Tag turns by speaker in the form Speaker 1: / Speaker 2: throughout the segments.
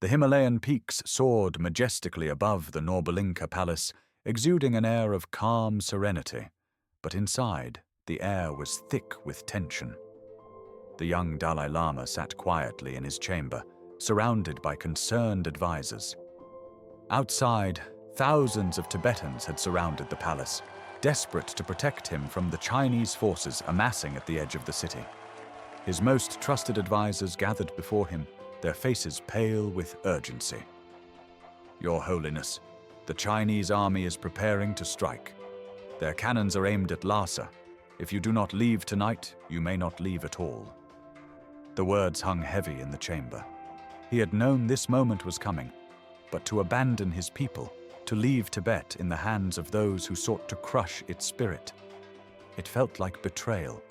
Speaker 1: The Himalayan peaks soared majestically above the Norbalinka palace, exuding an air of calm serenity, but inside, the air was thick with tension. The young Dalai Lama sat quietly in his chamber, surrounded by concerned advisors. Outside, thousands of Tibetans had surrounded the palace, desperate to protect him from the Chinese forces amassing at the edge of the city. His most trusted advisors gathered before him, their faces pale with urgency. "Your Holiness, the Chinese army is preparing to strike. Their cannons are aimed at Lhasa. If you do not leave tonight, you may not leave at all." The words hung heavy in the chamber. He had known this moment was coming, but to abandon his people, to leave Tibet in the hands of those who sought to crush its spirit, it felt like betrayal.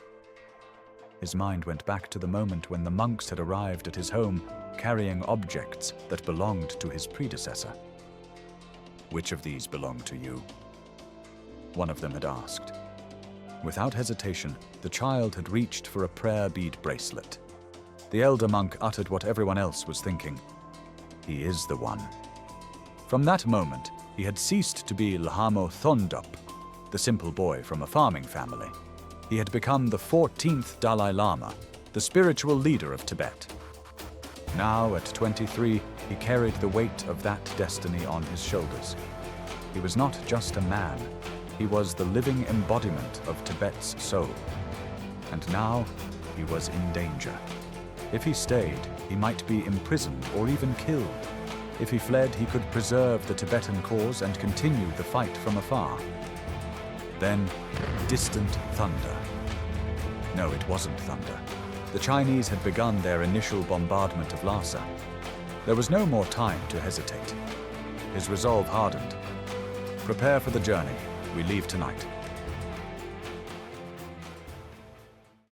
Speaker 1: His mind went back to the moment when the monks had arrived at his home, carrying objects that belonged to his predecessor. "Which of these belong to you?" one of them had asked. Without hesitation, the child had reached for a prayer bead bracelet. The elder monk uttered what everyone else was thinking. "He is the one." From that moment, he had ceased to be Lhamo Thondup, the simple boy from a farming family. He had become the 14th Dalai Lama, the spiritual leader of Tibet. Now, at 23, he carried the weight of that destiny on his shoulders. He was not just a man, he was the living embodiment of Tibet's soul. And now, he was in danger. If he stayed, he might be imprisoned or even killed. If he fled, he could preserve the Tibetan cause and continue the fight from afar. Then, distant thunder. No, it wasn't thunder. The Chinese had begun their initial bombardment of Lhasa. There was no more time to hesitate. His resolve hardened. "Prepare for the journey. We leave tonight."